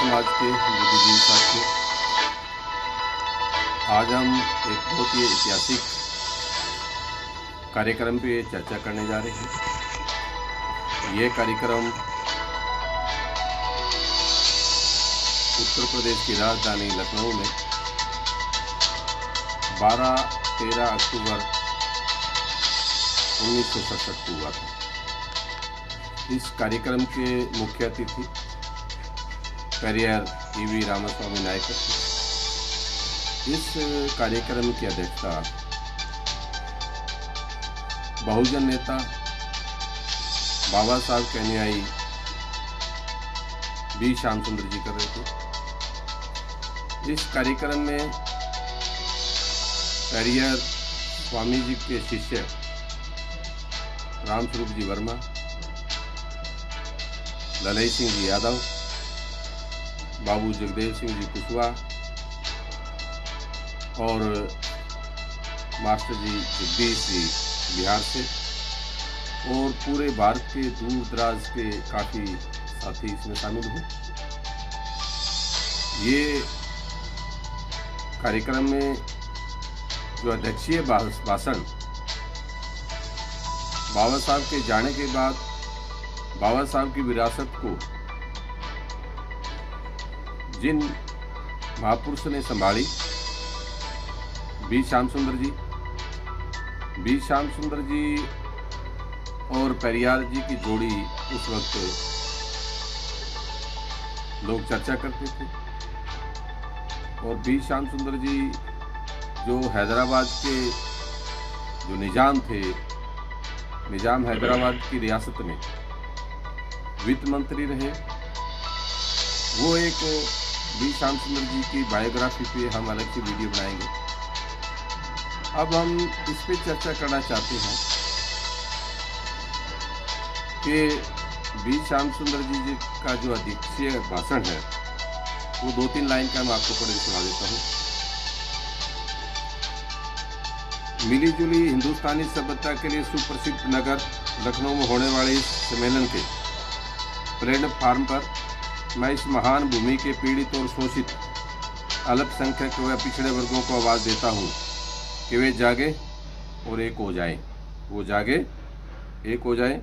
समाज के बुद्धिजीवी साथियों, आज हम एक बहुत ही ऐतिहासिक कार्यक्रम पे चर्चा करने जा रहे हैं। ये कार्यक्रम उत्तर प्रदेश की राजधानी लखनऊ में 12-13 अक्टूबर 1967 को हुआ था। इस कार्यक्रम के मुख्य अतिथि पेरियार ईवी रामास्वामी नायकर थे। इस कार्यक्रम की अध्यक्षता बहुजन नेता बाबा साहब के अनुयायी बी श्यामसुंदर जी कर रहे थे। इस कार्यक्रम में पेरियार स्वामी जी के शिष्य रामस्वरूप जी वर्मा, ललई सिंह जी यादव, बाबू जगदेव सिंह जी कुशवाहा और मास्टर जी जगदीश जी बिहार से और पूरे भारत के दूर दराज के काफ़ी साथी इसमें शामिल हुए। ये कार्यक्रम में जो अध्यक्षीय भाषण बाबा साहब के जाने के बाद बाबा साहब की विरासत को जिन महापुरुष ने संभाली, बी श्यामसुंदर जी और पेरियार जी की जोड़ी उस वक्त लोग चर्चा करते थे। और बी श्यामसुंदर जी जो हैदराबाद के जो निजाम थे, निजाम हैदराबाद की रियासत में वित्त मंत्री रहे। वो एक बी श्यामसुंदर जी की बायोग्राफी पे हम अलग से वीडियो बनाएंगे। अब हम इस पे चर्चा करना चाहते हैं कि बी श्यामसुंदर जी का जो अध्यक्षीय भाषण है वो 2-3 लाइन का मैं आपको पढ़ के सुना देता हूँ। मिली जुली हिंदुस्तानी सभ्यता के लिए सुप्रसिद्ध नगर लखनऊ में होने वाले इस सम्मेलन के प्लेटफार्म पर मैं इस महान भूमि के पीड़ित और शोषित अल्पसंख्यक व पिछड़े वर्गों को आवाज़ देता हूँ कि वे जागे और एक हो जाएं। वो जागे, एक हो जाएं।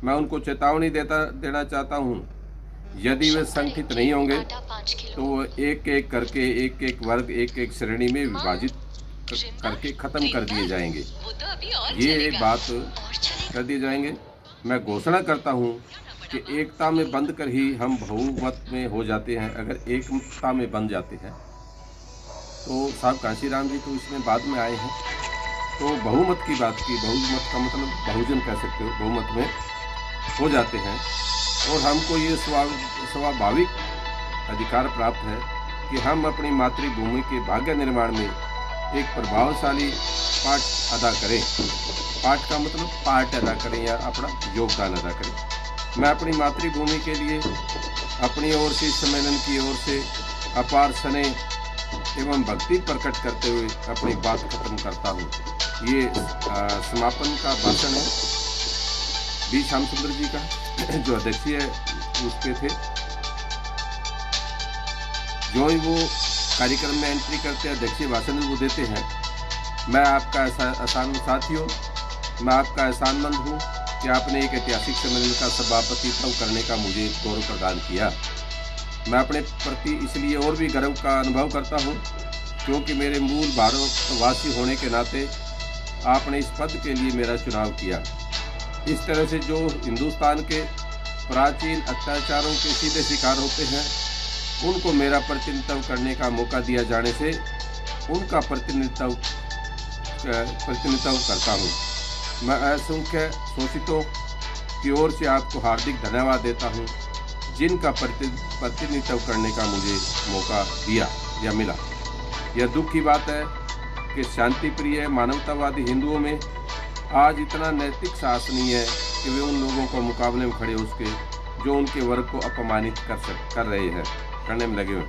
मैं उनको चेतावनी देना चाहता हूँ, यदि वे संगठित नहीं होंगे तो वो एक एक करके एक एक वर्ग, एक एक श्रेणी में विभाजित करके ख़त्म कर दिए जाएंगे। ये बात कर दिए जाएंगे। मैं घोषणा करता हूँ कि एकता में बंद कर ही हम बहुमत में हो जाते हैं। अगर एकता में बन जाते हैं तो साहब कांशीराम जी तो इसमें बाद में आए हैं, तो बहुमत की बात की। बहुमत का मतलब बहुजन कह सकते हो, बहुमत में हो जाते हैं और हमको ये स्वाभाविक अधिकार प्राप्त है कि हम अपनी मातृभूमि के भाग्य निर्माण में एक प्रभावशाली पार्ट अदा करें। पार्ट का मतलब पार्ट अदा करें या अपना योगदान अदा करें। मैं अपनी मातृभूमि के लिए अपनी ओर से इस सम्मेलन की ओर से अपार स्नेह एवं भक्ति प्रकट करते हुए अपनी बात खत्म करता हूँ। ये समापन का भाषण है बी श्यामसुंदर जी का, जो अध्यक्षीय उस पे थे। जो ही वो कार्यक्रम में एंट्री करते हैं, अध्यक्षीय भाषण वो देते हैं। मैं आपका साथियों, मैं आपका एहसानमंद हूँ कि आपने एक ऐतिहासिक सम्मेलन का सभापतित्व करने का मुझे गौरव प्रदान किया। मैं अपने प्रति इसलिए और भी गर्व का अनुभव करता हूँ क्योंकि मेरे मूल भारतवासी होने के नाते आपने इस पद के लिए मेरा चुनाव किया। इस तरह से जो हिंदुस्तान के प्राचीन अत्याचारों के सीधे शिकार होते हैं, उनको मेरा प्रतिनिधित्व करने का मौका दिया जाने से उनका प्रतिनिधित्व करता हूँ। मैं असंख्य शोषितों की ओर से आपको हार्दिक धन्यवाद देता हूँ, जिनका प्रतिनिधित्व करने का मुझे मौका दिया या मिला। यह दुख की बात है कि शांति प्रिय मानवतावादी हिंदुओं में आज इतना नैतिक साहस नहीं है कि वे उन लोगों को मुकाबले में खड़े उसके जो उनके वर्ग को अपमानित कर रहे हैं, करने में लगे हुए,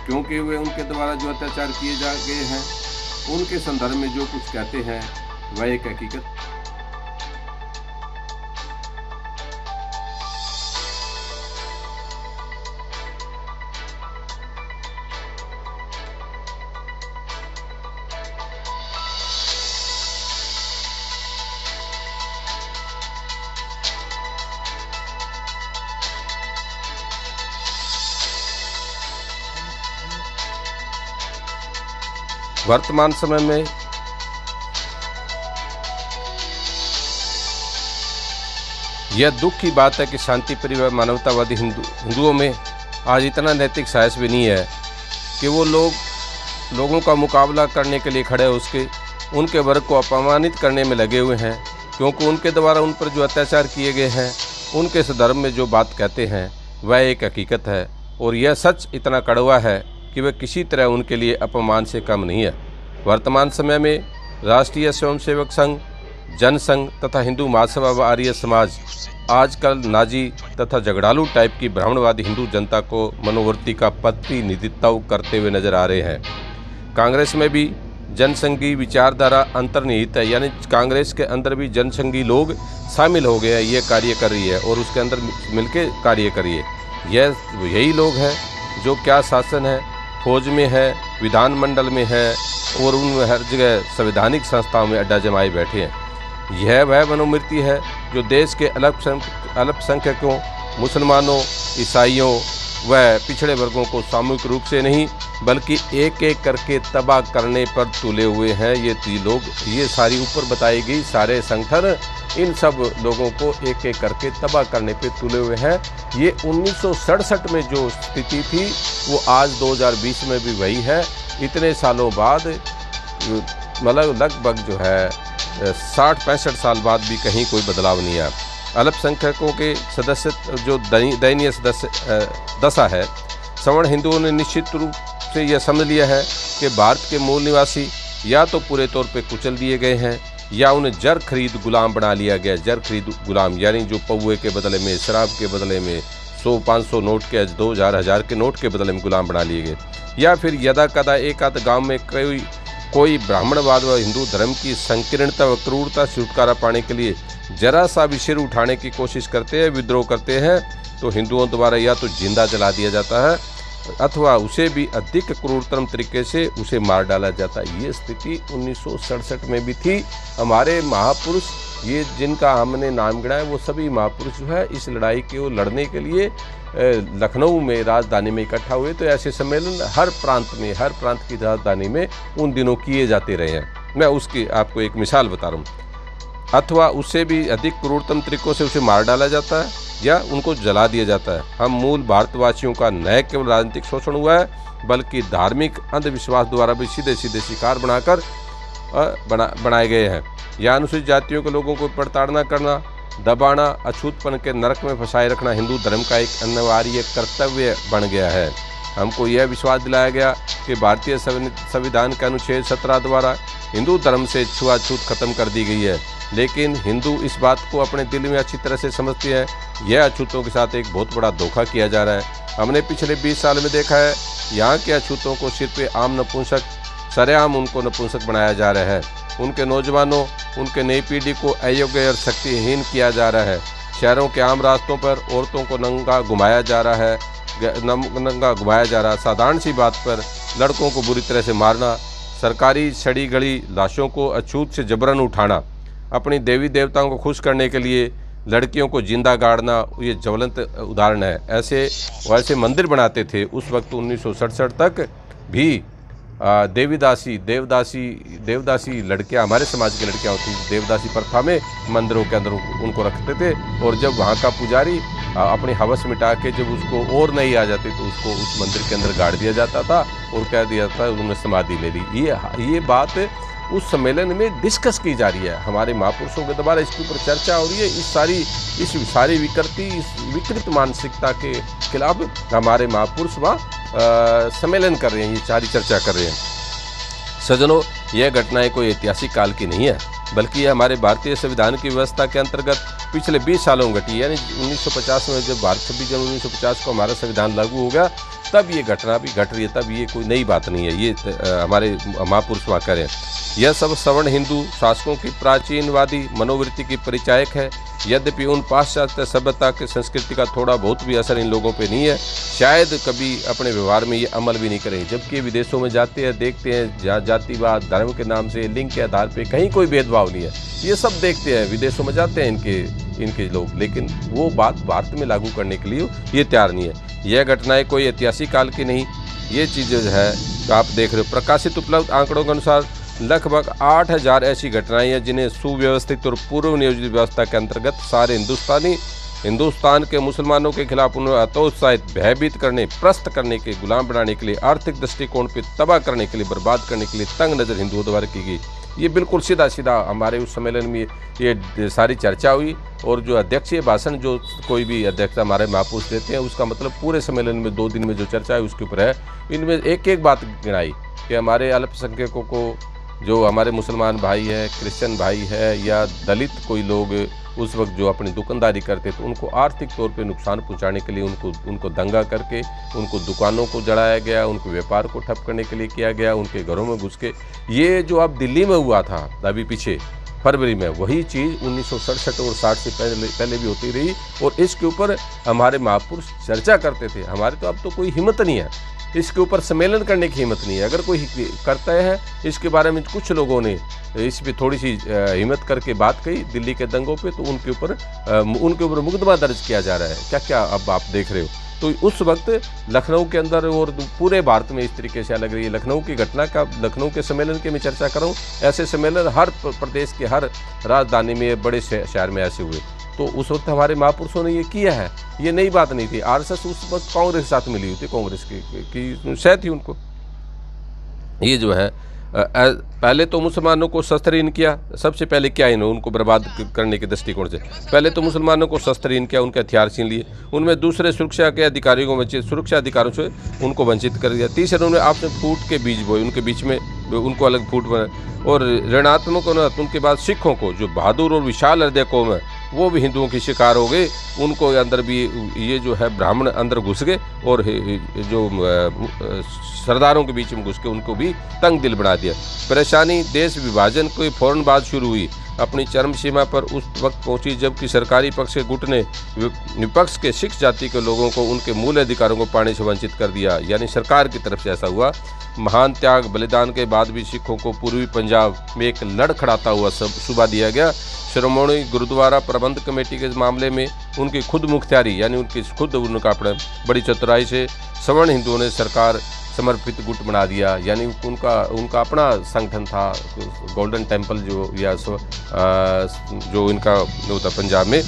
क्योंकि वे उनके द्वारा जो अत्याचार किए जा गए हैं उनके संदर्भ में जो कुछ कहते हैं वह एक हकीकत वर्तमान समय में यह दुख की बात है कि शांति प्रिय मानवतावादी हिंदुओं में आज इतना नैतिक साहस भी नहीं है कि वो लोगों का मुकाबला करने के लिए खड़े उनके वर्ग को अपमानित करने में लगे हुए हैं, क्योंकि उनके द्वारा उन पर जो अत्याचार किए गए हैं, उनके संदर्भ में जो बात कहते हैं वह एक हकीकत है और यह सच इतना कड़वा है कि वह किसी तरह उनके लिए अपमान से कम नहीं है। वर्तमान समय में राष्ट्रीय स्वयंसेवक संघ, जनसंघ तथा हिंदू महासभा व आर्य समाज आजकल नाजी तथा झगड़ालू टाइप की ब्राह्मणवादी हिंदू जनता को मनोवृत्ति का प्रतिनिधित्व करते हुए नजर आ रहे हैं। कांग्रेस में भी जनसंघी विचारधारा अंतर्निहित है, यानी कांग्रेस के अंदर भी जनसंघी लोग शामिल हो गए हैं, ये कार्य कर रही है और उसके अंदर मिलके कार्य करिए। यही लोग हैं जो क्या शासन है, फौज में है, विधानमंडल में है और उनमें हर जगह संवैधानिक संस्थाओं में अड्डा जमाए बैठे हैं। यह वह मनोवृत्ति है जो देश के अल्पसंख्यकों, मुसलमानों, ईसाइयों व पिछड़े वर्गों को सामूहिक रूप से नहीं बल्कि एक एक करके तबाह करने पर तुले हुए हैं। ये सारी ऊपर बताई गई सारे संगठन इन सब लोगों को एक एक करके तबाह करने पे तुले हुए हैं। ये 1967 में जो स्थिति थी वो आज 2020 में भी वही है। इतने सालों बाद मतलब लगभग जो है 60-65 साल बाद भी कहीं कोई बदलाव नहीं आया। अल्पसंख्यकों के सदस्य जो दयनीय दशा है, सवर्ण हिंदुओं ने निश्चित रूप से यह समझ लिया है कि भारत के मूल निवासी या तो पूरे तौर पे कुचल दिए गए हैं या उन्हें जर खरीद गुलाम बना लिया गया। जर खरीद गुलाम यानी जो पौए के बदले में, शराब के बदले में 100-500 नोट के 2000 के नोट के बदले में गुलाम बना लिए गए, या फिर यदा कदा एक आध गाँव में कोई ब्राह्मणवाद व हिंदू धर्म की संकीर्णता व क्रूरता से छुटकारा पाने के लिए जरा सा भी सिर उठाने की कोशिश करते हैं, विद्रोह करते हैं, तो हिंदुओं द्वारा या तो जिंदा जला दिया जाता है अथवा उसे भी अधिक क्रूरतम तरीके से उसे मार डाला जाता है। ये स्थिति 1967 में भी थी। हमारे महापुरुष, ये जिनका हमने नाम गिना है, वो सभी महापुरुष जो है इस लड़ाई को लड़ने के लिए लखनऊ में राजधानी में इकट्ठा हुए। तो ऐसे सम्मेलन हर प्रांत की राजधानी में उन दिनों किए जाते रहे हैं। मैं उसकी आपको एक मिसाल बता रहा हूँ। अथवा उससे भी अधिक क्रूरतम तरीकों से उसे मार डाला जाता है या उनको जला दिया जाता है। हम मूल भारतवासियों का न केवल राजनीतिक शोषण हुआ है बल्कि धार्मिक अंधविश्वास द्वारा भी सीधे शिकार बनाए गए हैं। या अनुसूचित जातियों के लोगों को प्रताड़ना करना, दबाना, अछूतपन के नरक में फंसाए रखना हिंदू धर्म का एक अनिवार्य कर्तव्य बन गया है। हमको यह विश्वास दिलाया गया कि भारतीय संविधान के अनुच्छेद 17 द्वारा हिंदू धर्म से छुआछूत खत्म कर दी गई है, लेकिन हिंदू इस बात को अपने दिल में अच्छी तरह से समझते हैं। यह अछूतों के साथ एक बहुत बड़ा धोखा किया जा रहा है। हमने पिछले 20 साल में देखा है, यहाँ के अछूतों को सिर्फ आम नपुंसक, सरेआम उनको नपुंसक बनाया जा रहा है। उनके नौजवानों, उनके नई पीढ़ी को अयोग्य और शक्तिहीन किया जा रहा है। शहरों के आम रास्तों पर औरतों को नंगा घुमाया जा रहा है। साधारण सी बात पर लड़कों को बुरी तरह से मारना, सरकारी सड़ी गली लाशों को अछूत से जबरन उठाना, अपनी देवी देवताओं को खुश करने के लिए लड़कियों को जिंदा गाड़ना, ये ज्वलंत उदाहरण है। वैसे मंदिर बनाते थे उस वक्त 1967 तक भी देवदासी लड़कियां, हमारे समाज की लड़कियां होती, देवदासी प्रथा में मंदिरों के अंदर उनको रखते थे। और जब वहाँ का पुजारी अपनी हवस मिटा के जब उसको और नहीं आ जाती तो उसको उस मंदिर के अंदर गाड़ दिया जाता था और कह दिया था उन्होंने समाधि ले ली। ये बात उस सम्मेलन में डिस्कस की जा रही है। हमारे महापुरुषों के द्वारा इसके ऊपर चर्चा हो रही है। इस सारी विकृत मानसिकता के खिलाफ हमारे महापुरुष वहाँ सम्मेलन कर रहे हैं, ये सारी चर्चा कर रहे हैं। सज्जनों, यह घटनाएं कोई ऐतिहासिक काल की नहीं है, बल्कि यह हमारे भारतीय संविधान की व्यवस्था के अंतर्गत पिछले 20 सालों में घटी। यानी 1950 में जब 26 जनवरी 1950 को हमारा संविधान लागू हो गया, तब ये घटना भी घट रही है। तब ये कोई नई बात नहीं है, ये हमारे महापुरुष वहाँ करें। यह सब सवर्ण हिंदू शासकों की प्राचीनवादी मनोवृत्ति की परिचायक है। यद्यपि उन पाश्चात्य सभ्यता के संस्कृति का थोड़ा बहुत भी असर इन लोगों पे नहीं है, शायद कभी अपने व्यवहार में ये अमल भी नहीं करें। जबकि विदेशों में जाते हैं, देखते हैं जातिवाद, धर्म के नाम से, लिंग के आधार पे कहीं कोई भेदभाव नहीं है। ये सब देखते हैं, विदेशों में जाते हैं इनके लोग, लेकिन वो बात भारत में लागू करने के लिए ये तैयार नहीं है। यह घटनाएं कोई ऐतिहासिक काल की नहीं, ये चीज़ जो है आप देख रहे हो। प्रकाशित उपलब्ध आंकड़ों के अनुसार लगभग 8,000 ऐसी घटनाएं हैं जिन्हें सुव्यवस्थित और पूर्व नियोजित व्यवस्था के अंतर्गत सारे हिंदुस्तान के मुसलमानों के खिलाफ उन्हें हतोत्साहित, भयभीत करने, प्रस्त करने के, गुलाम बनाने के लिए, आर्थिक दृष्टिकोण पर तबाह करने के लिए, बर्बाद करने के लिए तंग नज़र हिंदुओं द्वारा की गई। ये बिल्कुल सीधा सीधा हमारे उस सम्मेलन में ये सारी चर्चा हुई। और जो अध्यक्षीय भाषण जो कोई भी अध्यक्ष हमारे महापुरुष देते हैं, उसका मतलब पूरे सम्मेलन में 2 दिन में जो चर्चा है उसके ऊपर है। इनमें एक एक बात गिनाई कि हमारे अल्पसंख्यकों को, जो हमारे मुसलमान भाई है, क्रिश्चियन भाई है या दलित कोई लोग उस वक्त जो अपनी दुकानदारी करते तो उनको आर्थिक तौर पे नुकसान पहुंचाने के लिए उनको दंगा करके उनको दुकानों को जलाया गया, उनके व्यापार को ठप करने के लिए किया गया, उनके घरों में घुस के। ये जो अब दिल्ली में हुआ था अभी पीछे फरवरी में, वही चीज़ 1967 और 60 से पहले भी होती रही। और इसके ऊपर हमारे महापुरुष चर्चा करते थे। हमारे तो अब तो कोई हिम्मत नहीं है इसके ऊपर सम्मेलन करने की हिम्मत नहीं है। अगर कोई करता है इसके बारे में, कुछ लोगों ने इस पर थोड़ी सी हिम्मत करके बात कही दिल्ली के दंगों पे, तो उनके ऊपर मुकदमा दर्ज किया जा रहा है। क्या क्या अब आप देख रहे हो। तो उस वक्त लखनऊ के अंदर और पूरे भारत में इस तरीके से लग रही है। लखनऊ की घटना का, लखनऊ के सम्मेलन की मैं चर्चा कर रहा हूँ। ऐसे सम्मेलन हर प्रदेश के हर राजधानी में, बड़े शहर में ऐसे हुए। तो उस वक्त हमारे महापुरुषों ने ये किया है। ये नई बात नहीं थी। आरएसएस उस वक्त कांग्रेस के साथ मिली हुई थी, कांग्रेस की शय थी उनको। ये जो है पहले तो मुसलमानों को शस्त्रहीन किया। सबसे पहले क्या इन्होंने उनको बर्बाद करने के दृष्टिकोण से पहले तो मुसलमानों को शस्त्रहीन किया, उनके हथियार छीन लिए। उनमें दूसरे सुरक्षा के अधिकारियों को वंचित, सुरक्षा अधिकारों से उनको वंचित कर दिया। तीसरे उन्होंने आपने फूट के बीज बोए, उनके बीच में उनको अलग फूट बनाए। और ऋणात्मक उनके बाद सिखों को, जो बहादुर और विशाल हृदय कौम है, वो भी हिंदुओं की शिकार हो गए। उनको अंदर भी ये जो है ब्राह्मण अंदर घुस गए और जो सरदारों के बीच में घुस के उनको भी तंग दिल बना दिया। परेशानी देश विभाजन कोई फौरन बाद शुरू हुई, अपनी चरम सीमा पर उस वक्त पहुंची जबकि सरकारी पक्ष के गुट ने विपक्ष के सिख जाति के लोगों को उनके मूल अधिकारों को पाने से वंचित कर दिया। यानी सरकार की तरफ से ऐसा हुआ। महान त्याग बलिदान के बाद भी सिखों को पूर्वी पंजाब में एक लड़खड़ाता हुआ सूबा दिया गया। श्रोमणी गुरुद्वारा प्रबंध कमेटी के मामले में उनकी खुद मुख्तियारी, यानी उनका अपने बड़ी चतुराई से सवर्ण हिंदुओं ने सरकार समर्पित गुट बना दिया। यानी उनका अपना संगठन था, गोल्डन टेम्पल जो, या जो इनका होता पंजाब में,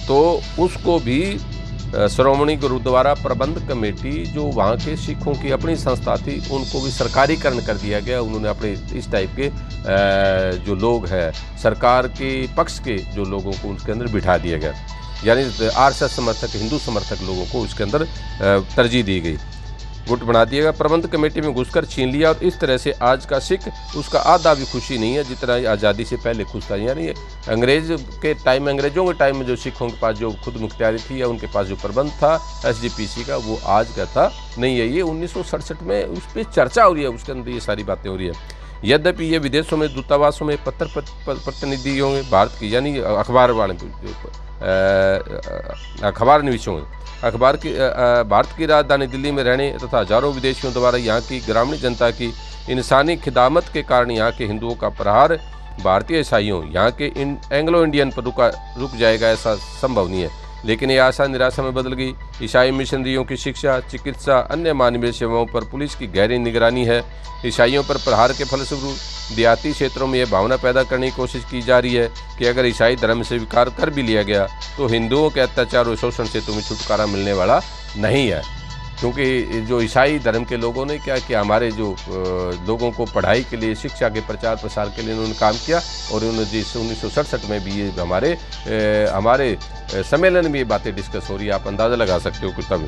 तो उसको भी श्रोमणी गुरुद्वारा प्रबंध कमेटी, जो वहाँ के सिखों की अपनी संस्था थी, उनको भी सरकारीकरण कर दिया गया। उन्होंने अपने इस टाइप के जो लोग हैं सरकार के पक्ष के जो लोगों को उसके अंदर बिठा दिया गया। यानी आरएसएस समर्थक, हिंदू समर्थक लोगों को उसके अंदर तरजीह दी गई, गुट बना दिया गया, प्रबंध कमेटी में घुसकर छीन लिया। और इस तरह से आज का सिख उसका आधा भी खुशी नहीं है जितना आज़ादी से पहले खुश था। यानी अंग्रेज़ों के टाइम में जो सिखों के पास जो खुद मुख्तियारी थी या उनके पास जो प्रबंध था एसजीपीसी का, वो आज का था नहीं है। ये 1967 में उस पर चर्चा हो रही है, उसके अंदर ये सारी बातें हो रही है। यद्यपि ये विदेशों में, दूतावासों में, पत्र प्रतिनिधियों में, भारत की यानी अखबार निवीशों में, भारत की राजधानी दिल्ली में रहने तथा हजारों विदेशियों द्वारा यहाँ की ग्रामीण जनता की इंसानी खिदमत के कारण यहाँ के हिंदुओं का प्रहार भारतीय ईसाइयों, यहाँ के एंग्लो इंडियन पर रुक जाएगा, ऐसा संभव नहीं है। लेकिन ये आशा निराशा में बदल गई। ईसाई मिशनरियों की शिक्षा, चिकित्सा, अन्य मानवीय सेवाओं पर पुलिस की गहरी निगरानी है। ईसाइयों पर प्रहार के फलस्वरूप देहाती क्षेत्रों में यह भावना पैदा करने की कोशिश की जा रही है कि अगर ईसाई धर्म से स्वीकार कर भी लिया गया तो हिंदुओं के अत्याचार और शोषण से तुम्हें छुटकारा मिलने वाला नहीं है। क्योंकि जो ईसाई धर्म के लोगों ने क्या किया, हमारे जो लोगों को पढ़ाई के लिए, शिक्षा के प्रचार प्रसार के लिए उन्होंने काम किया। और उन्होंने जिस 1967 में भी ये हमारे सम्मेलन में ये बातें डिस्कस हो रही है, आप अंदाज़ा लगा सकते हो कि तब।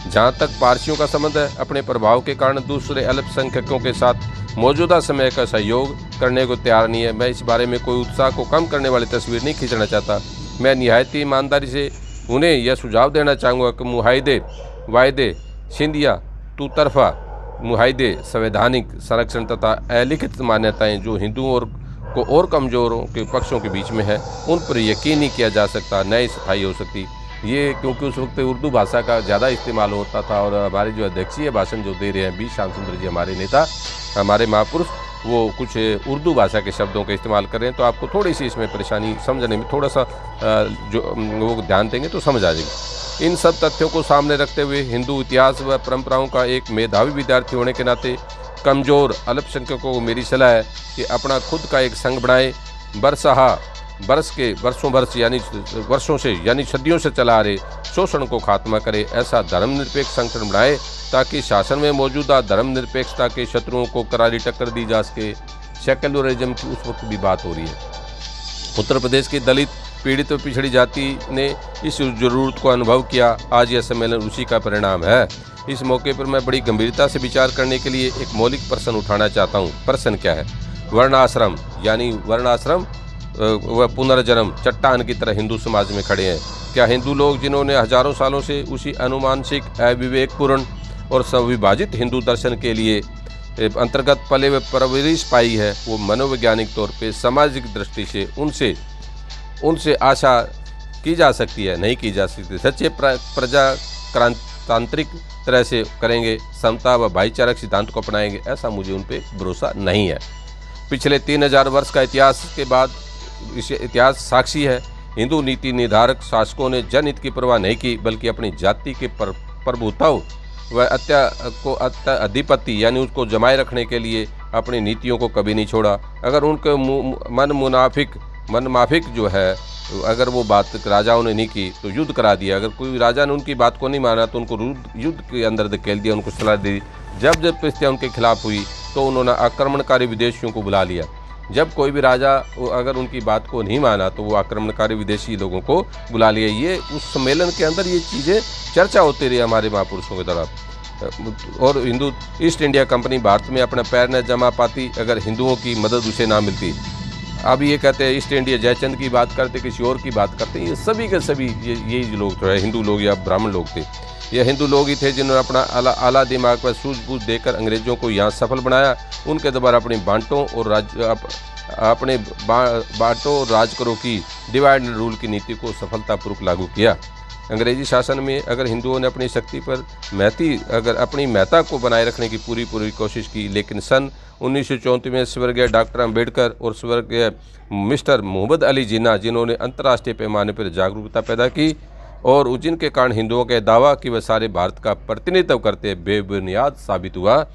जहाँ तक पारसियों का संबंध है, अपने प्रभाव के कारण दूसरे अल्पसंख्यकों के साथ मौजूदा समय का सहयोग करने को तैयार नहीं है। मैं इस बारे में कोई उत्साह को कम करने वाली तस्वीर नहीं खींचना चाहता। मैं निहायत ईमानदारी से उन्हें यह सुझाव देना चाहूँगा कि मुआहदे, वायदे, सिंधिया, तू तरफा मुआहदे, संवैधानिक संरक्षण तथा अलिखित मान्यताएं जो हिंदुओं और कमज़ोरों के पक्षों के बीच में है, उन पर यकीन नहीं किया जा सकता, नई सफाई हो सकती। ये क्योंकि उस वक्त उर्दू भाषा का ज़्यादा इस्तेमाल होता था। और हमारे जो अध्यक्षीय भाषण जो दे रहे हैं बी श्याम सुंदर जी, हमारे नेता, हमारे महापुरुष, वो कुछ उर्दू भाषा के शब्दों का इस्तेमाल कर रहे हैं। तो आपको थोड़ी सी इसमें परेशानी समझने में थोड़ा सा जो वो ध्यान देंगे तो समझ आ जाएगी। इन सब तथ्यों को सामने रखते हुए हिंदू इतिहास व परंपराओं का एक मेधावी विद्यार्थी होने के नाते कमज़ोर अल्पसंख्यकों को मेरी सलाह है कि अपना खुद का एक संघ बनाए, वर्षों से यानी सदियों से चला आ रहे शोषण को खात्मा करे, ऐसा धर्मनिरपेक्ष संगठन बनाए ताकि शासन में मौजूदा धर्मनिरपेक्षता के शत्रुओं को करारी टक्कर दी जा सके। सेक्युलरिज्म की उस वक्त भी बात हो रही है। उत्तर प्रदेश की दलित पीड़ित व पिछड़ी जाति ने इस जरूरत को अनुभव किया। आज यह सम्मेलन उसी का परिणाम है। इस मौके पर मैं बड़ी गंभीरता से विचार करने के लिए एक मौलिक प्रश्न उठाना चाहता हूँ। प्रश्न क्या है? वर्णाश्रम यानी वर्णाश्रम व पुनर्जन्म चट्टान की तरह हिंदू समाज में खड़े हैं। क्या हिंदू लोग जिन्होंने हजारों सालों से उसी अनुमानसिक, अविवेकपूर्ण और संविभाजित हिंदू दर्शन के लिए अंतर्गत पले व परवरिश पाई है, वो मनोवैज्ञानिक तौर पे सामाजिक दृष्टि से उनसे आशा की जा सकती है? नहीं की जा सकती। सच्चे प्रजातांत्रिक तरह से करेंगे, समता व भाईचारक सिद्धांत को अपनाएंगे, ऐसा मुझे उन पर भरोसा नहीं है। पिछले 3000 वर्ष का इतिहास साक्षी है। हिंदू नीति निर्धारक शासकों ने जनहित की परवाह नहीं की, बल्कि अपनी जाति के प्रभुत्व व अधिपति यानी उसको जमाए रखने के लिए अपनी नीतियों को कभी नहीं छोड़ा। अगर उनके मन माफिक जो है, अगर वो बात राजाओं ने नहीं की तो युद्ध करा दिया। अगर कोई राजा ने उनकी बात को नहीं माना तो उनको युद्ध के अंदर धकेल दिया, उनको सलाह दी। जब परिस्थितियाँ उनके खिलाफ हुई तो उन्होंने आक्रमणकारी विदेशियों को बुला लिया। जब कोई भी राजा अगर उनकी बात को नहीं माना तो वो आक्रमणकारी विदेशी लोगों को बुला लिया। ये उस सम्मेलन के अंदर ये चीज़ें चर्चा होती रही हमारे महापुरुषों के द्वारा। और Hindu east India company Bharat में अपना पैर न जमा पाती अगर हिंदुओं की मदद उसे ना मिलती। अब ये कहते हैं ईस्ट इंडिया जयचंद की बात करते, किसी और की बात करते, ये सभी के सभी यही लोग जो है हिंदू लोग या ब्राह्मण लोग थे। ये हिंदू लोग ही थे जिन्होंने अपना आला दिमाग पर सूझबूझ देकर अंग्रेजों को यहाँ सफल बनाया। उनके द्वारा अपनी बांटों और राज करो की डिवाइड एंड रूल की नीति को सफलतापूर्वक लागू किया। अंग्रेजी शासन में अगर हिंदुओं ने अपनी शक्ति पर अपनी महत्ता को बनाए रखने की पूरी कोशिश की, लेकिन सन 1934 में स्वर्गीय डॉक्टर अंबेडकर और स्वर्गीय मिस्टर मोहम्मद अली जिन्ना, जिन्होंने अंतर्राष्ट्रीय पैमाने पर जागरूकता पैदा की और जिनके कारण हिंदुओं के दावा कि वह सारे भारत का प्रतिनिधित्व करते बेबुनियाद साबित हुआ,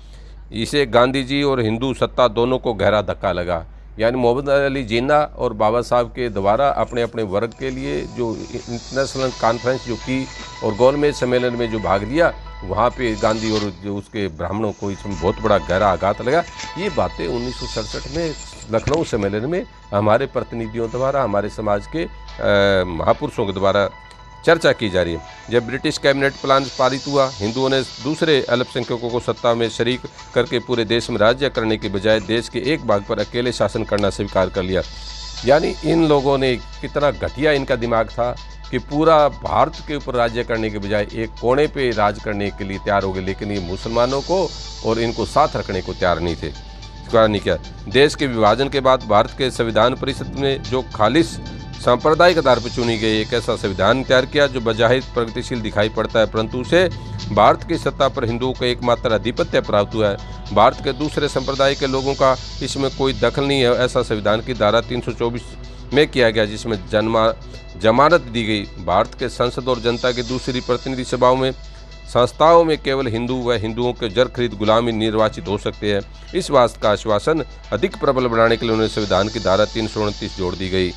इसे गांधी जी और हिंदू सत्ता दोनों को गहरा धक्का लगा। यानी मोहम्मद अली जिन्ना और बाबा साहब के द्वारा अपने अपने वर्ग के लिए जो इंटरनेशनल कॉन्फ्रेंस जो की और गोलमेज सम्मेलन में जो भाग लिया, वहाँ पे गांधी और जो उसके ब्राह्मणों को इसमें बहुत बड़ा गहरा आघात लगा। ये बातें 1967 में लखनऊ सम्मेलन में हमारे प्रतिनिधियों द्वारा, हमारे समाज के महापुरुषों के द्वारा चर्चा की जा रही है। जब ब्रिटिश कैबिनेट प्लान पारित हुआ, हिंदुओं ने दूसरे अल्पसंख्यकों को सत्ता में शरीक करके पूरे देश में राज्य करने के बजाय देश के एक भाग पर अकेले शासन करना स्वीकार कर लिया। यानी इन लोगों ने कितना घटिया इनका दिमाग था कि पूरा भारत के ऊपर राज्य करने के बजाय एक कोने पे राज करने के लिए तैयार हो गए, लेकिन ये मुसलमानों को और इनको साथ रखने को तैयार नहीं थे। नहीं किया। देश के विभाजन के बाद भारत के संविधान परिषद में जो खालिश सांप्रदायिक आधार पर चुनी गई एक ऐसा संविधान तैयार किया जो बजाहिर प्रगतिशील दिखाई पड़ता है, परंतु उसे भारत की सत्ता पर हिंदुओं को एकमात्र अधिपत्य प्राप्त हुआ है। भारत के दूसरे संप्रदाय के लोगों का इसमें कोई दखल नहीं है। ऐसा संविधान की धारा 324 में किया गया, जिसमें जमानत दी गई। भारत के संसद और जनता की दूसरी प्रतिनिधि सभाओं में संस्थाओं में केवल हिंदू व हिंदुओं के जर खरीद गुलामी निर्वाचित हो सकते हैं। इस बात का आश्वासन अधिक प्रबल बनाने के लिए उन्हें संविधान की धारा 329 जोड़ दी गई,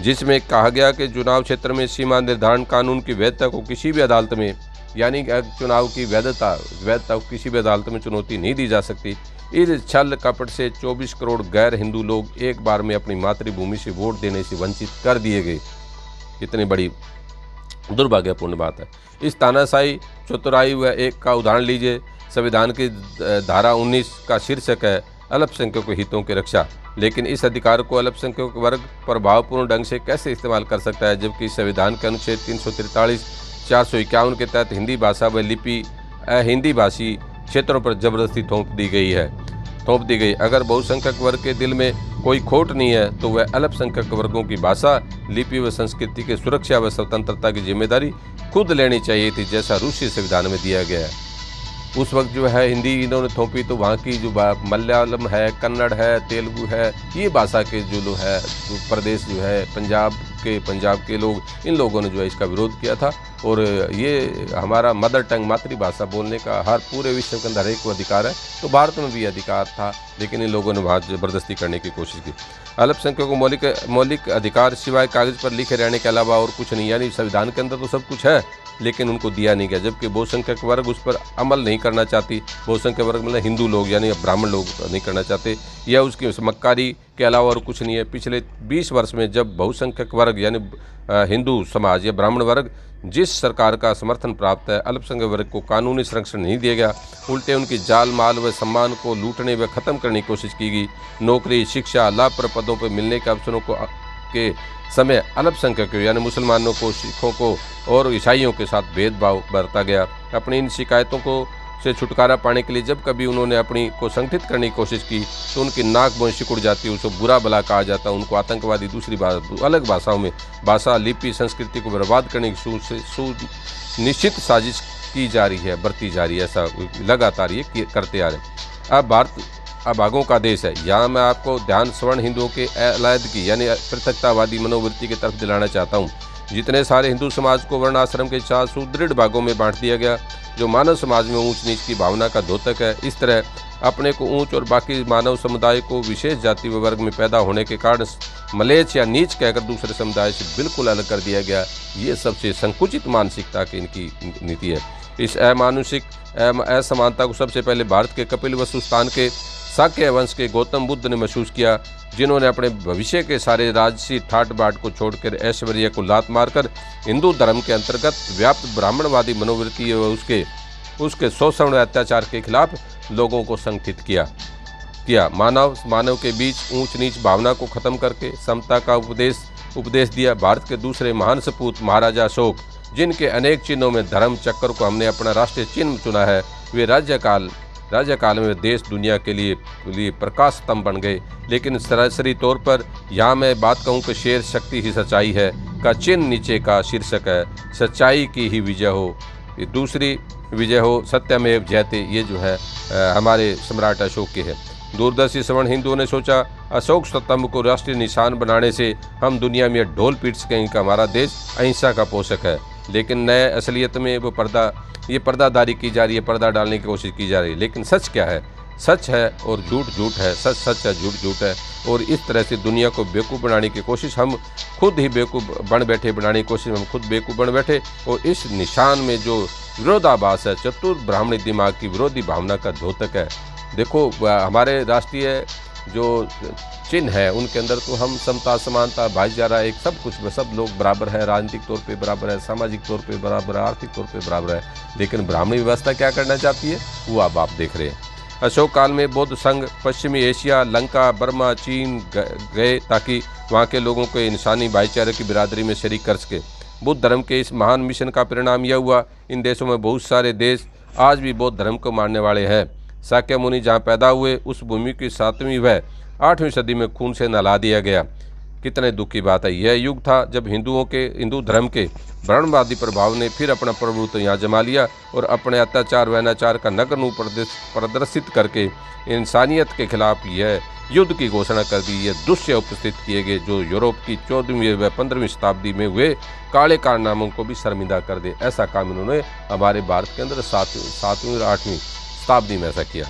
जिसमें कहा गया कि चुनाव क्षेत्र में सीमा निर्धारण कानून की वैधता को किसी भी अदालत में, यानी चुनाव की वैधता को किसी भी अदालत में चुनौती नहीं दी जा सकती। इस छल कपट से 24 करोड़ गैर हिंदू लोग एक बार में अपनी मातृभूमि से वोट देने से वंचित कर दिए गए। कितनी बड़ी दुर्भाग्यपूर्ण बात है। इस तानाशाही चतुराई व एक का उदाहरण लीजिए। संविधान की धारा 19 का शीर्षक है अल्पसंख्यकों हितों की रक्षा, लेकिन इस अधिकार को अल्पसंख्यक वर्ग प्रभावपूर्ण ढंग से कैसे इस्तेमाल कर सकता है, जबकि संविधान के अनुच्छेद 343, 451 के तहत हिंदी भाषा व लिपि हिंदी भाषी क्षेत्रों पर जबरदस्ती थोप दी गई। अगर बहुसंख्यक वर्ग के दिल में कोई खोट नहीं है तो वह अल्पसंख्यक वर्गों की भाषा, लिपि व संस्कृति की सुरक्षा व स्वतंत्रता की जिम्मेदारी खुद लेनी चाहिए थी, जैसा रूसी संविधान में दिया गया है। उस वक्त जो है हिंदी इन्होंने थोपी तो वहाँ की जो मलयालम है, कन्नड़ है, तेलुगु है, ये भाषा के जो है प्रदेश जो है पंजाब के लोग, इन लोगों ने जो है इसका विरोध किया था और ये हमारा मदर टंग मातृभाषा बोलने का हर पूरे विश्व के अंदर एक को अधिकार है। तो भारत में भी अधिकार था, लेकिन इन लोगों ने वहाँ ज़बरदस्ती करने की कोशिश की। अल्पसंख्यकों को मौलिक अधिकार सिवाय कागज़ पर लिखे रहने के अलावा और कुछ नहीं, यानी संविधान के अंदर तो सब कुछ है लेकिन उनको दिया नहीं गया। जबकि बहुसंख्यक वर्ग उस पर अमल नहीं करना चाहती। बहुसंख्यक वर्ग मतलब हिंदू लोग यानी ब्राह्मण लोग नहीं करना चाहते, या उसकी मक्कारी के अलावा और कुछ नहीं है। पिछले 20 वर्ष में जब बहुसंख्यक वर्ग यानी हिंदू समाज या ब्राह्मण वर्ग जिस सरकार का समर्थन प्राप्त है, अल्पसंख्यक वर्ग को कानूनी संरक्षण नहीं दिया गया, उल्टे उनकी जाल माल व सम्मान को लूटने व ख़त्म करने की कोशिश की गई। नौकरी, शिक्षा, लाभ पर पदों पर मिलने के अवसरों को के समय अल्पसंख्यकों यानी मुसलमानों को, सिखों को और ईसाइयों के साथ भेदभाव बरता गया। अपनी इन शिकायतों को से छुटकारा पाने के लिए जब कभी उन्होंने अपनी को संगठित करने की कोशिश की तो उनकी नाक बोन सिकुड़ जाती, उसको बुरा भला कहा जाता, उनको आतंकवादी, दूसरी अलग भाषाओं में भाषा, लिपि, संस्कृति को बर्बाद करने की सुनिश्चित साजिश की जा रही है, बरती जा रही है। ऐसा लगातार ये करते आ रहे हैं। अब भारत अभागों का देश है। यहाँ मैं आपको ध्यान सवर्ण हिंदुओं के अलैदगी यानी पृथकतावादी मनोवृत्ति की तरफ दिलाना चाहता हूँ। जितने सारे हिंदू समाज को वर्ण आश्रम के 4 सुदृढ़ भागों में बांट दिया गया, जो मानव समाज में ऊंच नीच की भावना का द्योतक है। इस तरह अपने को ऊंच और बाकी मानव समुदाय को विशेष जाति व वर्ग में पैदा होने के कारण मलेच्छ या नीच कहकर दूसरे समुदाय से बिल्कुल अलग कर दिया गया। ये सबसे संकुचित मानसिकता की इनकी नीति है। इस अमानुषिक असमानता को सबसे पहले भारत के कपिल वस्तु स्थान के शाक्य वंश के गौतम बुद्ध ने महसूस किया, जिन्होंने अपने भविष्य के सारे राजसी ठाट बाट को छोड़कर ऐश्वर्य को लात मारकर हिंदू धर्म के अंतर्गत व्याप्त ब्राह्मणवादी मनोवृत्ति व उसके शोषण व अत्याचार के खिलाफ लोगों को संगठित किया। मानव के बीच ऊंच नीच भावना को खत्म करके समता का उपदेश दिया। भारत के दूसरे महान सपूत महाराजा अशोक, जिनके अनेक चिन्हों में धर्म चक्र को हमने अपना राष्ट्रीय चिन्ह चुना है, वे राज्यकाल में देश दुनिया के लिए प्रकाश स्तंभ बन गए। लेकिन सरासरी तौर पर यहाँ मैं बात कहूँ कि शेर शक्ति ही सच्चाई है का चिन्ह नीचे का शीर्षक है, सच्चाई की ही विजय हो, ये दूसरी विजय हो, सत्यमेव जयते। ये जो है हमारे सम्राट अशोक के है। दूरदर्शी सवर्ण हिंदुओं ने सोचा अशोक स्तंभ को राष्ट्रीय निशान बनाने से हम दुनिया में ढोल पीट सकेंगे कि हमारा देश अहिंसा का पोषक है। लेकिन नए असलियत में वो पर्दादारी की जा रही है, पर्दा डालने की कोशिश की जा रही है। लेकिन सच क्या है? सच है और झूठ झूठ है, सच सच है, झूठ झूठ है। और इस तरह से दुनिया को बेवकूफ़ बनाने की कोशिश हम खुद ही बेवकूफ़ बन बैठे, बनाने की कोशिश हम खुद बेवकूफ़ बन बैठे। और इस निशान में जो विरोधाभास है, चतुर ब्राह्मणी दिमाग की विरोधी भावना का द्योतक है। देखो हमारे राष्ट्रीय जो चिन्ह है उनके अंदर तो हम समता, समानता, भाईचारा, एक सब कुछ में सब लोग बराबर है, राजनीतिक तौर पे बराबर है, सामाजिक तौर पे बराबर है, आर्थिक तौर पे बराबर है। लेकिन ब्राह्मणी व्यवस्था क्या करना चाहती है वो अब आप देख रहे हैं। अशोक काल में बौद्ध संघ पश्चिमी एशिया, लंका, बर्मा, चीन गए ताकि वहाँ के लोगों को इंसानी भाईचारे की बिरादरी में शरीक कर सके। बुद्ध धर्म के इस महान मिशन का परिणाम यह हुआ, इन देशों में बहुत सारे देश आज भी बौद्ध धर्म को मानने वाले हैं। शाक्य मुनि जहाँ पैदा हुए उस भूमि की 7वीं व 8वीं सदी में खून से नहला दिया गया। कितने दुख की बात है। यह युग था जब हिंदू धर्म के ब्राह्मणवादी प्रभाव ने फिर अपना प्रभुत्व यहाँ जमा लिया और अपने अत्याचार व अनाचार का नग्न रूप प्रदर्शित करके इंसानियत के खिलाफ यह युद्ध की घोषणा कर दी। यह दुष्य उपस्थित किए गए जो यूरोप की 14वीं व 15वीं शताब्दी में हुए काले कारनामों को भी शर्मिंदा कर दे। ऐसा काम इन्होंने हमारे भारत के अंदर 7वीं और 8वीं शताब्दी में ऐसा किया।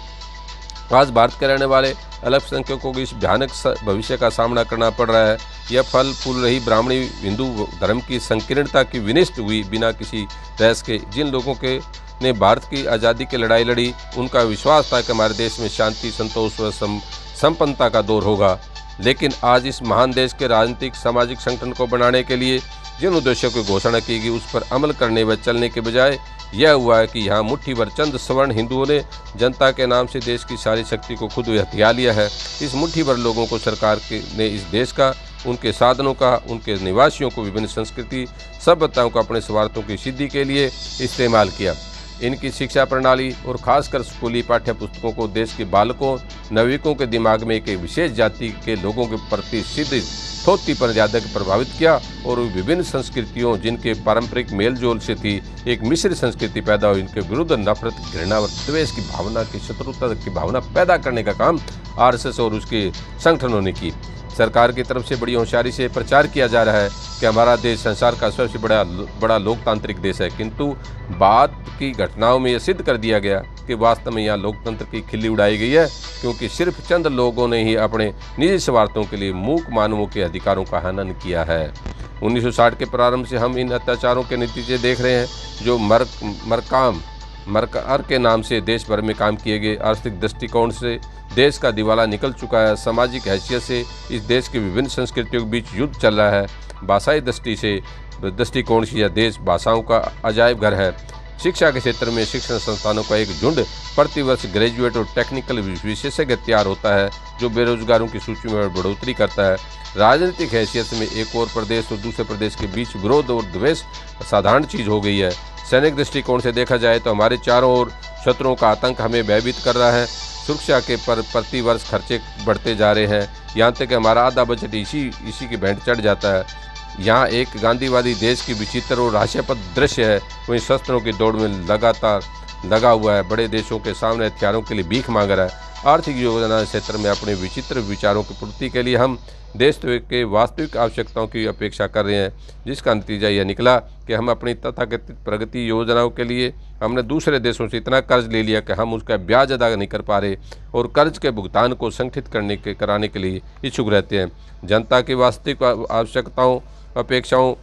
आज भारत के रहने वाले अल्पसंख्यकों को इस भयानक भविष्य का सामना करना पड़ रहा है। यह फल फूल रही ब्राह्मणी हिंदू धर्म की संकीर्णता की विनिष्ट हुई बिना किसी बहस के। जिन लोगों के ने भारत की आज़ादी की लड़ाई लड़ी, उनका विश्वास था कि हमारे देश में शांति, संतोष व संपन्नता का दौर होगा। लेकिन आज इस महान देश के राजनीतिक सामाजिक संगठन को बनाने के लिए जिन उद्देश्यों की घोषणा की गई उस पर अमल करने व चलने के बजाय यह हुआ है कि यहाँ मुट्ठी भर चंद सवर्ण हिंदुओं ने जनता के नाम से देश की सारी शक्ति को खुद हथिया लिया है। इस मुट्ठी भर लोगों को सरकार ने इस देश का, उनके साधनों का, उनके निवासियों को विभिन्न संस्कृति सभ्यताओं को अपने स्वार्थों की सिद्धि के लिए इस्तेमाल किया। इनकी शिक्षा प्रणाली और खासकर स्कूली पाठ्य पुस्तकों को देश के बालकों, नागरिकों के दिमाग में एक विशेष जाति के लोगों के प्रति सिद्ध थोती पर ज़्यादा प्रभावित किया और विभिन्न संस्कृतियों जिनके पारंपरिक मेलजोल से थी एक मिश्र संस्कृति पैदा हुई। इनके विरुद्ध नफरत, घृणा और द्वेष की भावना की, शत्रुता की भावना पैदा करने का काम आरएसएस और उसके संगठनों ने की। सरकार की तरफ से बड़ी होशियारी से प्रचार किया जा रहा है कि हमारा देश संसार का सबसे बड़ा लोकतांत्रिक देश है, किंतु बाद की घटनाओं में यह सिद्ध कर दिया गया कि वास्तव में यहाँ लोकतंत्र की खिल्ली उड़ाई गई है, क्योंकि सिर्फ चंद लोगों ने ही अपने निजी स्वार्थों के लिए मूक मानवों के अधिकारों का हनन किया है। 1960 के प्रारंभ से हम इन अत्याचारों के नतीजे देख रहे हैं, जो मरकर के नाम से देश भर में काम किए गए। आर्थिक दृष्टिकोण से देश का दिवाला निकल चुका है। सामाजिक हैसियत से इस देश की विभिन्न संस्कृतियों के बीच युद्ध चल रहा है। भाषाई दृष्टिकोण से यह देश भाषाओं का अजायब घर है। शिक्षा के क्षेत्र में शिक्षण संस्थानों का एक झुंड प्रतिवर्ष ग्रेजुएट और टेक्निकल विशेषज्ञ तैयार होता है, जो बेरोजगारों की सूची में बढ़ोतरी करता है। राजनीतिक हैसियत में एक और प्रदेश और दूसरे प्रदेश के बीच विरोध और द्वेष साधारण चीज़ हो गई है। सैनिक दृष्टिकोण से देखा जाए तो हमारे चारों ओर शत्रुओं का आतंक हमें भयभीत कर रहा है। सुरक्षा के प्रति वर्ष खर्चे बढ़ते जा रहे हैं, यहाँ तक कि हमारा आधा बजट इसी की भेंट चढ़ जाता है। यहाँ एक गांधीवादी देश की विचित्र और हास्यास्पद दृश्य है, वहीं शस्त्रों की दौड़ में लगातार लगा हुआ है, बड़े देशों के सामने हथियारों के लिए भीख मांग रहा है। आर्थिक योजना क्षेत्र में अपने विचित्र विचारों की पूर्ति के लिए हम देश के वास्तविक आवश्यकताओं की अपेक्षा कर रहे हैं, जिसका नतीजा यह निकला कि हम अपनी तथाकथित प्रगति योजनाओं के लिए हमने दूसरे देशों से इतना कर्ज ले लिया कि हम उसका ब्याज अदा नहीं कर पा रहे और कर्ज के भुगतान को संगठित कराने के लिए इच्छुक रहते हैं। जनता की वास्तविक आवश्यकताओं अपेक्षाओं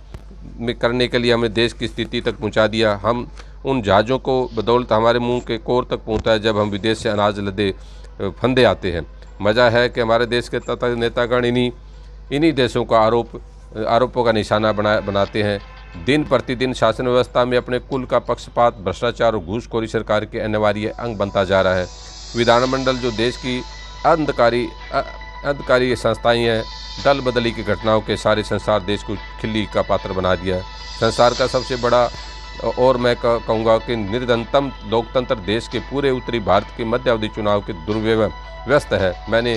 में करने के लिए हमें देश की स्थिति तक पहुंचा दिया। हम उन जहाज़ों को बदौलत हमारे मुंह के कोर तक पहुंचा है जब हम विदेश से अनाज लदे फंदे आते हैं। मज़ा है कि हमारे देश के तथा नेतागण इन्हीं देशों का आरोपों का निशाना बनाते हैं। दिन प्रतिदिन शासन व्यवस्था में अपने कुल का पक्षपात, भ्रष्टाचार और घूसखोरी सरकार के अनिवार्य अंग बनता जा रहा है। विधानमंडल जो देश की अंधकारी संस्थाएं हैं, दल बदली की घटनाओं के सारे संसार देश को खिल्ली का पात्र बना दिया है। संसार का सबसे बड़ा और मैं कहूँगा कि निर्धनतम लोकतंत्र देश के पूरे उत्तरी भारत के मध्यावधि चुनाव के दुर्व्यवस्था है। मैंने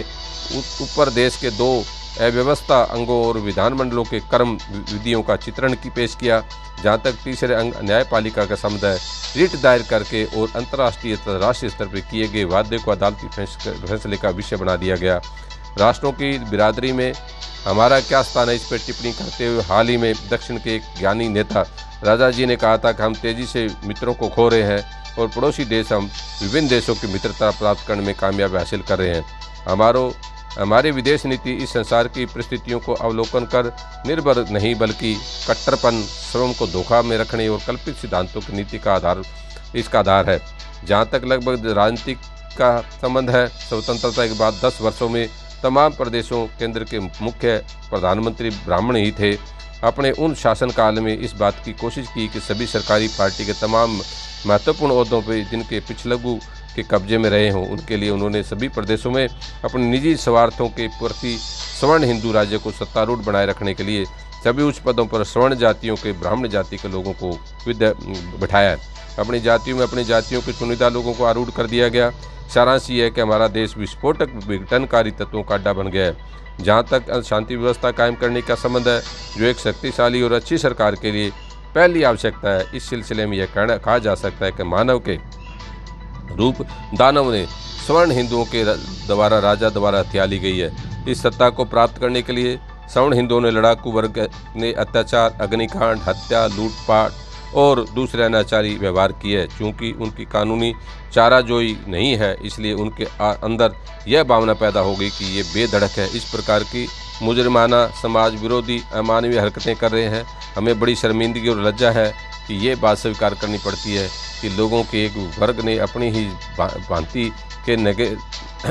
ऊपर देश के 2 अव्यवस्था अंगों और विधानमंडलों के कर्म विधियों का चित्रण की पेश किया। जहाँ तक तीसरे अंग न्यायपालिका का संबंध है, रिट दायर करके और अंतर्राष्ट्रीय तथा राष्ट्रीय स्तर पर किए गए वादे को अदालती फैसले का विषय बना दिया गया। राष्ट्रों की बिरादरी में हमारा क्या स्थान है, इस पर टिप्पणी करते हुए हाल ही में दक्षिण के एक ज्ञानी नेता राजा जी ने कहा था कि हम तेजी से मित्रों को खो रहे हैं और पड़ोसी देश हम विभिन्न देशों की मित्रता प्राप्त करने में कामयाबी हासिल कर रहे हैं। हमारी विदेश नीति इस संसार की परिस्थितियों को अवलोकन कर निर्भर नहीं, बल्कि कट्टरपन, श्रम को धोखा में रखने और कल्पित सिद्धांतों की नीति का इसका आधार है। जहाँ तक लगभग राजनीतिक का संबंध है, स्वतंत्रता के बाद 10 वर्षों में तमाम प्रदेशों केंद्र के मुख्य प्रधानमंत्री ब्राह्मण ही थे। अपने उन शासनकाल में इस बात की कोशिश की कि सभी सरकारी पार्टी के तमाम महत्वपूर्ण ओहदों पर जिनके पिछलग्गू के कब्जे में रहे हों, उनके लिए उन्होंने सभी प्रदेशों में अपने निजी स्वार्थों के प्रति सवर्ण हिंदू राज्य को सत्तारूढ़ बनाए रखने के लिए सभी उच्च पदों पर सवर्ण जातियों के, ब्राह्मण जाति के लोगों को बिठाया है। अपनी जातियों में अपनी जातियों के चुनिंदा लोगों को आरूढ़ कर दिया गया। सारांश ये है कि हमारा देश विस्फोटक विघटनकारी तत्वों का अड्डा बन गया है। जहाँ तक शांति व्यवस्था कायम करने का संबंध है, जो एक शक्तिशाली और अच्छी सरकार के लिए पहली आवश्यकता है, इस सिलसिले में यह कहा जा सकता है कि मानव के रूप दानव ने सवर्ण हिंदुओं के द्वारा राजा द्वारा हत्या ली गई है। इस सत्ता को प्राप्त करने के लिए सवर्ण हिंदुओं ने लड़ाकू वर्ग ने अत्याचार, अग्निकांड, हत्या, लूटपाट और दूसरे अनाचारी व्यवहार किए। चूँकि उनकी कानूनी चाराजोई नहीं है, इसलिए उनके अंदर यह भावना पैदा हो गई कि ये बेधड़क है, इस प्रकार की मुजरिमाना, समाज विरोधी, अमानवीय हरकतें कर रहे हैं। हमें बड़ी शर्मिंदगी और लज्जा है कि ये बात स्वीकार करनी पड़ती है कि लोगों के एक वर्ग ने अपनी ही भांति के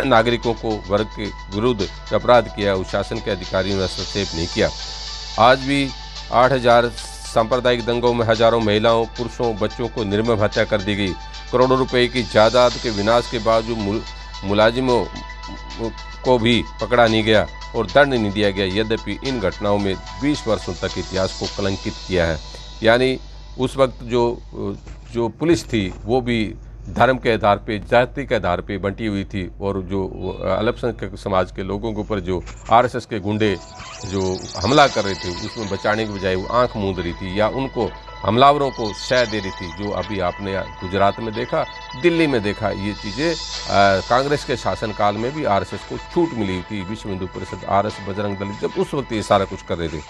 नागरिकों को वर्ग के विरुद्ध अपराध किया। उस शासन के अधिकारियों ने हस्तक्षेप नहीं किया। आज भी 8000 सांप्रदायिक दंगों में हजारों महिलाओं, पुरुषों, बच्चों को निर्मम हत्या कर दी गई। करोड़ों रुपए की जायदाद के विनाश के बावजूद मुलाजिमों को भी पकड़ा नहीं गया और दंड नहीं दिया गया। यद्यपि इन घटनाओं में 20 वर्षों तक इतिहास को कलंकित किया है। यानी उस वक्त जो पुलिस थी वो भी धर्म के आधार पे, जाति के आधार पे बंटी हुई थी और जो अल्पसंख्यक समाज के लोगों के ऊपर जो आरएसएस के गुंडे जो हमला कर रहे थे, उसमें बचाने के बजाय वो आंख मूंद रही थी या उनको हमलावरों को शय दे रही थी। जो अभी आपने गुजरात में देखा, दिल्ली में देखा, ये चीज़ें कांग्रेस के शासनकाल में भी आरएसएस को छूट मिली थी। विश्व हिंदू परिषद, आरएस, बजरंग दल जब उस वक्त ये सारा कुछ कर रहे थे।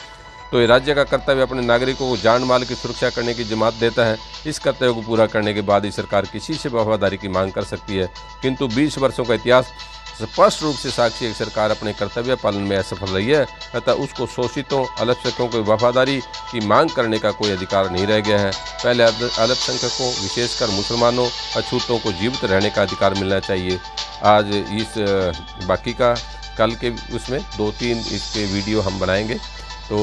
तो ये राज्य का कर्तव्य अपने नागरिकों को जान माल की सुरक्षा करने की जिम्मेदारी देता है। इस कर्तव्य को पूरा करने के बाद ही सरकार किसी से वफादारी की मांग कर सकती है। किंतु 20 वर्षों का इतिहास स्पष्ट रूप से साक्षी है कि सरकार अपने कर्तव्य पालन में असफल रही है, अतः उसको शोषितों, अल्पसंख्यकों की वफादारी की मांग करने का कोई अधिकार नहीं रह गया है। पहले अल्पसंख्यकों, विशेषकर मुसलमानों, अछूतों को जीवित रहने का अधिकार मिलना चाहिए। आज इस बाकी का कल के उसमें 2-3 इसके वीडियो हम बनाएंगे। तो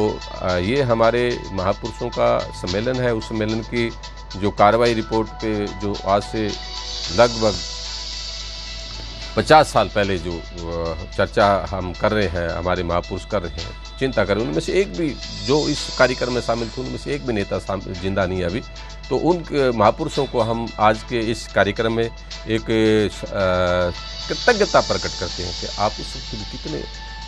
ये हमारे महापुरुषों का सम्मेलन है। उस सम्मेलन की जो कार्रवाई रिपोर्ट पे जो आज से लगभग 50 साल पहले जो चर्चा हम कर रहे हैं, हमारे महापुरुष कर रहे हैं, चिंता करें, उनमें से एक भी जो इस कार्यक्रम में शामिल थे उनमें से एक भी नेता जिंदा नहीं है अभी। तो उन महापुरुषों को हम आज के इस कार्यक्रम में एक कृतज्ञता प्रकट करते हैं कि आप इस वक्त कितने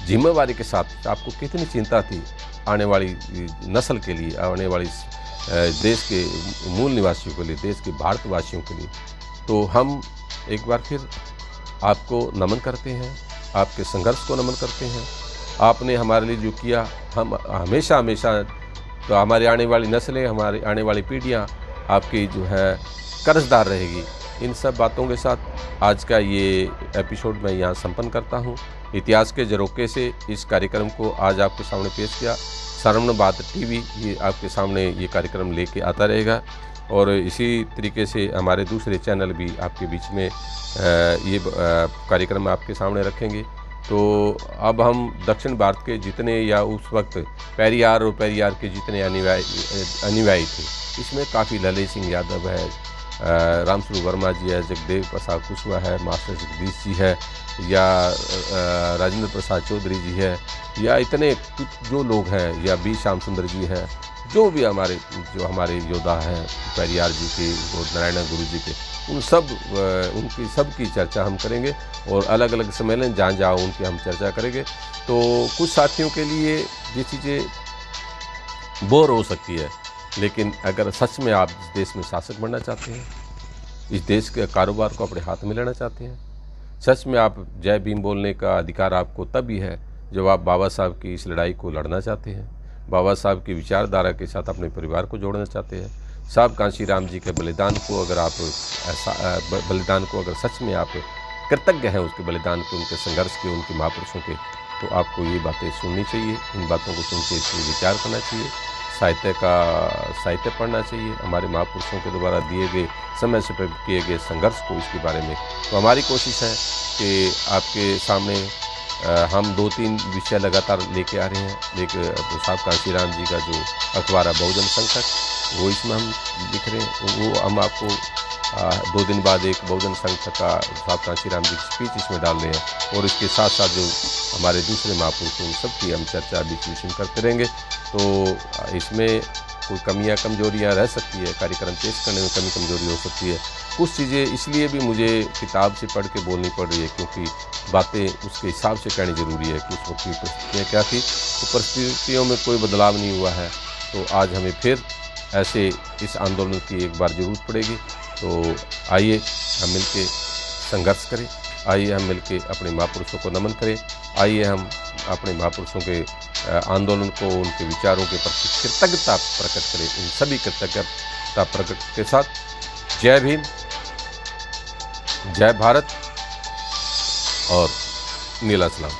जिम्मेवारी के साथ, आपको कितनी चिंता थी आने वाली नस्ल के लिए, आने वाली देश के मूल निवासियों के लिए, देश के भारतवासियों के लिए। तो हम एक बार फिर आपको नमन करते हैं, आपके संघर्ष को नमन करते हैं। आपने हमारे लिए जो किया, हम हमेशा हमेशा, तो हमारी आने वाली नस्लें, हमारी आने वाली पीढ़ियाँ आपकी जो है कर्जदार रहेगी। इन सब बातों के साथ आज का ये एपिसोड मैं यहाँ संपन्न करता हूँ। इतिहास के झरोखे से इस कार्यक्रम को आज आपके सामने पेश किया। श्रवण बात टीवी ये आपके सामने ये कार्यक्रम लेके आता रहेगा, और इसी तरीके से हमारे दूसरे चैनल भी आपके बीच में ये कार्यक्रम आपके सामने रखेंगे। तो अब हम दक्षिण भारत के जितने, या उस वक्त पेरियार और पेरियार के जितने अनुयायी थे, इसमें काफ़ी ललित सिंह यादव है, रामस्वरूप वर्मा जी है, जगदेव प्रसाद कुशवाहा है, मास्टर जगदीश जी है, या राजेंद्र प्रसाद चौधरी जी है, या इतने जो लोग हैं, या बी श्याम सुंदर जी हैं, जो भी हमारे योद्धा हैं पेरियार जी के और नारायण गुरु जी के, उनकी सबकी चर्चा हम करेंगे, और अलग अलग सम्मेलन जहाँ जहाँ उनकी हम चर्चा करेंगे। तो कुछ साथियों के लिए ये चीज़ें बोर हो सकती है, लेकिन अगर सच में आप इस देश में शासक बनना चाहते हैं, इस देश के कारोबार को अपने हाथ में लेना चाहते हैं, सच में आप जय भीम बोलने का अधिकार आपको तभी है जब आप बाबा साहब की इस लड़ाई को लड़ना चाहते हैं, बाबा साहब की विचारधारा के साथ अपने परिवार को जोड़ना चाहते हैं। साहब कांशी राम जी के बलिदान को अगर आप बलिदान को अगर सच में आप कृतज्ञ हैं उसके बलिदान के, उनके संघर्ष के, उनके महापुरुषों के, तो आपको ये बातें सुननी चाहिए। इन बातों को सुन के इस पर विचार करना चाहिए, साहित्य पढ़ना चाहिए, हमारे महापुरुषों के द्वारा दिए गए समय से किए गए संघर्ष को, इसके बारे में। तो हमारी कोशिश है कि आपके सामने हम 2-3 विषय लगातार लेके आ रहे हैं। एक साहब कांशी राम जी का जो अखबार है बहुजन संकट, वो इसमें हम लिख रहे हैं। वो हम आपको 2 दिन बाद एक बहुजन संकट का साहब कांशी राम जी की स्पीच इसमें डाल रहे हैं, और इसके साथ साथ जो हमारे दूसरे महापुरुष उन सब की हम चर्चा विश्लेषण करते रहेंगे। तो इसमें कोई कमियां कमजोरियां रह सकती है, कार्यक्रम पेश करने में कमी कमजोरी हो सकती है। कुछ चीज़ें इसलिए भी मुझे किताब से पढ़ के बोलनी पड़ रही है, क्योंकि बातें उसके हिसाब से कहनी ज़रूरी है कि उस वक्त की परिस्थितियाँ क्या थी। तो परिस्थितियों में कोई बदलाव नहीं हुआ है, तो आज हमें फिर ऐसे इस आंदोलन की एक बार ज़रूरत पड़ेगी। तो आइए हम मिलके संघर्ष करें, आइए हम मिलके अपने महापुरुषों को नमन करें, आइए हम अपने महापुरुषों के आंदोलन को, उनके विचारों के प्रति कृतज्ञता प्रकट करें। इन सभी कृतज्ञता प्रकट के साथ जय भीम, जय भारत और नीला सलाम।